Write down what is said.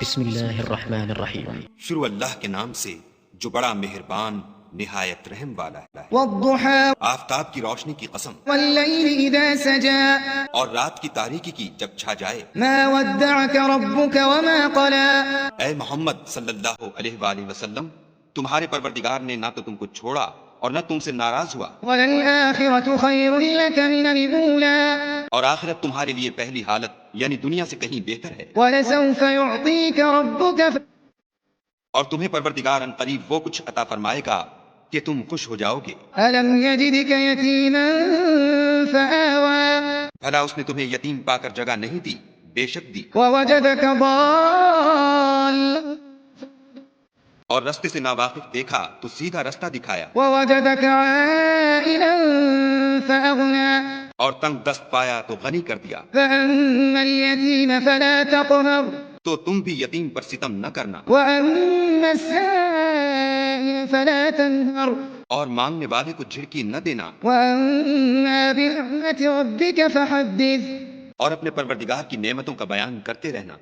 بسم اللہ الرحمن الرحیم۔ شروع اللہ کے نام سے جو بڑا مہربان نہایت رحم والا ہے۔ والضحى آفتاب کی روشنی کی قسم، والليل إذا سجى اور رات کی تاریکی کی جب چھا جائے۔ ما ودعك ربك وما قلى اے محمد صلی اللہ علیہ وآلہ وسلم، تمہارے پروردگار نے نہ تو تم کو چھوڑا اور نہ تم سے ناراض ہوا، وللآخرة خير لك من الأولى اور آخرت تمہارے لیے پہلی حالت یعنی دنیا سے کہیں بہتر ہے، ولسوف يعطيك ربك اور تمہیں پروردگار ان قریب وہ کچھ عطا فرمائے گا کہ تم خوش ہو جاؤ گے۔ ألم يجدك يتيما فآوى بھلا اس نے تمہیں یتیم پا کر جگہ نہیں دی؟ بے شک دی، ووجدك ضالا اور رستے سے ناواقف دیکھا تو سیدھا رستہ دکھایا، ووجدك عائلا فأغنى اور تنگ دست پایا تو غنی کر دیا۔ فأما اليتيم فلا تقهر تو تم بھی یتیم پر ستم نہ کرنا، وأما السائل فلا تنهر اور مانگنے والے کو جھڑکی نہ دینا، وأما بنعمة ربك فحدث اور اپنے پروردگار کی نعمتوں کا بیان کرتے رہنا۔